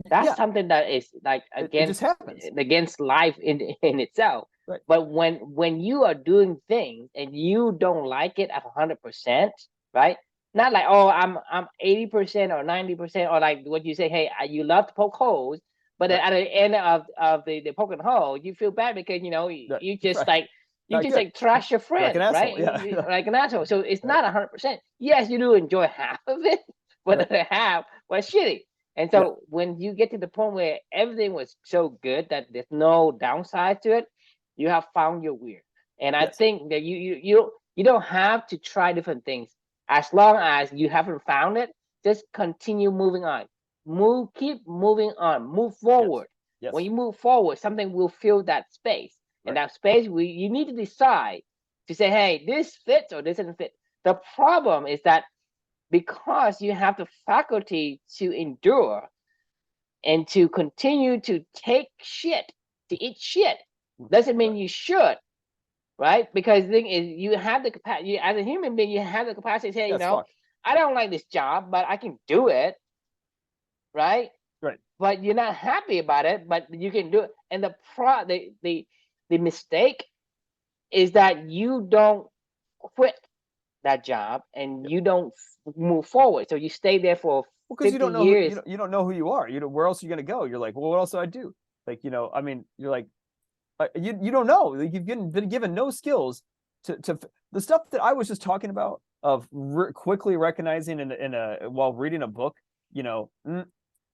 That's something that is like against life in itself. Right. But when you are doing things and you don't like it at 100%, right? Not like, oh, I'm 80% or 90%, or like what you say, hey, you love to poke holes, but at the end of the poking hole, you feel bad because you just like. You just like trash your friend, right? Yeah. Like an asshole. So it's not 100%. Yes, you do enjoy half of it, but the other half was shitty. And so when you get to the point where everything was so good that there's no downside to it, you have found your weird. And I think that you don't have to try different things. As long as you haven't found it, just continue moving on. Keep moving on. Move forward. Yes. When you move forward, something will fill that space. And that space, you need to decide to say, hey, this fits or this doesn't fit. The problem is that because you have the faculty to endure and to continue to take shit, to eat shit, doesn't mean you should, right? Because the thing is, you have the capacity, as a human being, you have the capacity to say, I don't like this job, but I can do it, right? Right. But you're not happy about it, but you can do it. And the mistake is that you don't quit that job and you don't move forward. So you stay there for Well, because you 50 don't know years. you don't know who you are. You know, where else are you going to go? You're like, well, what else do I do? Like, you know, I mean, you're like, you don't know. Like, you've been given no skills to the stuff that I was just talking about of quickly recognizing in a while reading a book. You know,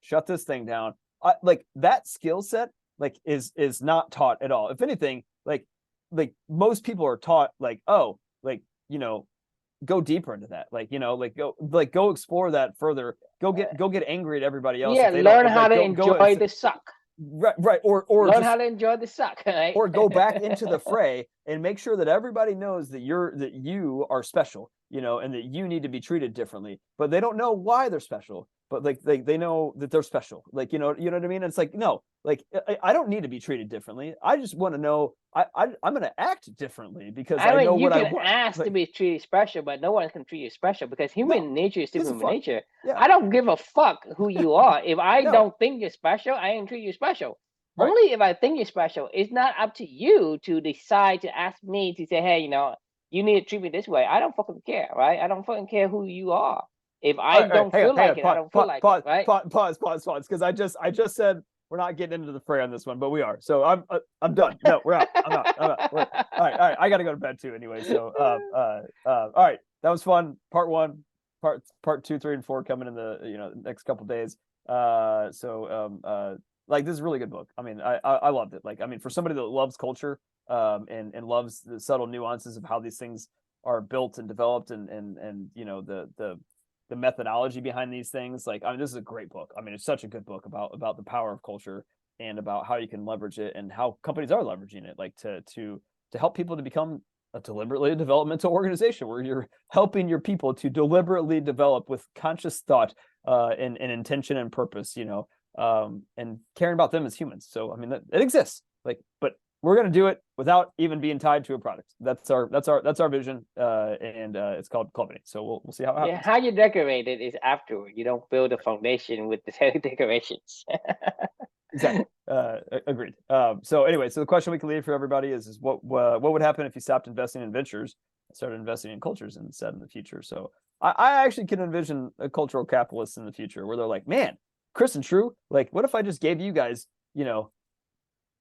shut this thing down. Like that skill set, like is not taught at all. If anything, like most people are taught like, oh, like, you know, go deeper into that, like, you know, like go explore that further, go get angry at everybody else Yeah, if they don't, learn how like to go enjoy the suck. right, or Learn just how to enjoy the suck, right? or go back into the fray and make sure that everybody knows that you are special, you know, and that you need to be treated differently. But they don't know why they're special, but like they know that they're special. Like, you know what I mean? It's like, no, like I don't need to be treated differently. I just want to know I'm going to act differently because I I know mean, you what I can want. ask to Like, be treated special, but no one can treat you special because no, human nature is still gives a human fuck. nature. Yeah, I don't give a fuck who you are. If I no, don't think you're special, I ain't treat you special. right. Only if I think you're special. It's not up to you to decide to ask me to say, hey, you know, you need to treat me this way. I don't fucking care, right? I don't fucking care who you are. If All I right, all right, don't feel hang like on, it, I don't feel like it, right? pause, because I just said we're not getting into the fray on this one, but we are. So I'm done. No, we're out. I'm out. All right. I got to go to bed too, anyway. So all right, that was fun. Part 1, part 2, 3, and 4 coming in the, you know, next couple days. Like, this is a really good book. I mean, I loved it. Like, I mean, for somebody that loves culture, and loves the subtle nuances of how these things are built and developed, and you know, the methodology behind these things. Like, I mean, this is a great book. I mean, it's such a good book about the power of culture and about how you can leverage it and how companies are leveraging it, like to help people to become a deliberately developmental organization where you're helping your people to deliberately develop with conscious thought, and intention and purpose, you know, and caring about them as humans. So, I mean, it exists, like, but we're going to do it without even being tied to a product. That's our vision, and it's called Clubbing. So we'll see how it happens. Yeah, how you decorate it is afterward. You don't build a foundation with the decorations. Exactly. Agreed. So anyway, so the question we can leave for everybody is what would happen if you stopped investing in ventures and started investing in cultures instead in the future? So I actually can envision a cultural capitalist in the future where they're like, man, Chris and True, like, what if I just gave you guys, you know,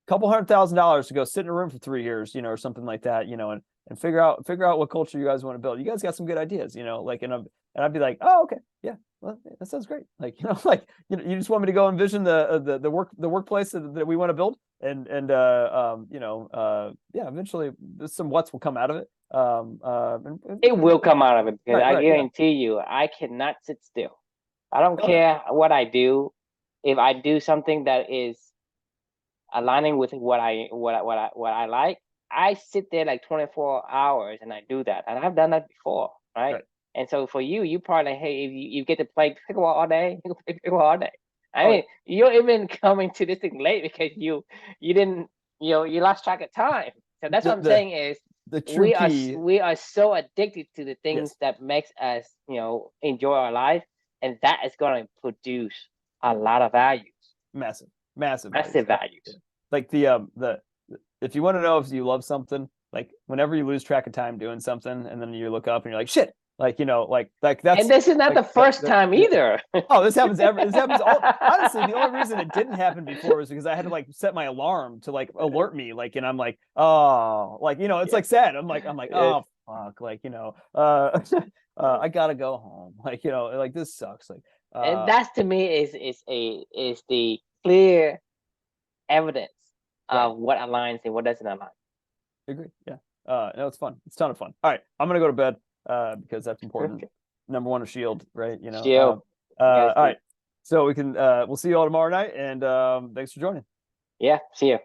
couple $100,000 to go sit in a room for 3 years, you know, or something like that, you know, and figure out what culture you guys want to build. You guys got some good ideas, you know, like, and I'd be like, oh, okay, yeah, well, that sounds great. Like, you know, like, you just want me to go envision the workplace that we want to build, and you know, yeah, eventually some what's will come out of it. It will come out of it because I right, guarantee you, I cannot sit still. I don't yeah. care what I do. If I do something that is aligning with what I like, I sit there like 24 hours and I do that. And I've done that before, right? And so for you, you probably like, hey, if you get to play pickleball all day, you can play pickleball all day. I mean, you're even coming to this thing late because you didn't, you know, you lost track of time. So that's what I'm saying is the true key. We are so addicted to the things that makes us, you know, enjoy our life, and that is going to produce a lot of values. Massive values. Like the if you want to know if you love something, like whenever you lose track of time doing something and then you look up and you're like, shit, like, you know, like that's, and this is not like, the first time either. Oh, this happens all. Honestly, the only reason it didn't happen before was because I had to like set my alarm to like alert me, like, and I'm like, oh, like, you know, it's like sad. I'm like, oh fuck, like, you know, I gotta go home, like, you know, like, this sucks, like, and that's, to me, is the clear evidence of what aligns and what doesn't align. Agree. Yeah. No, it's fun. It's a ton of fun. All right, I'm gonna go to bed because that's important. Number one is Shield, right? You know. Shield. All right. So we can we'll see you all tomorrow night, and thanks for joining. Yeah. See you.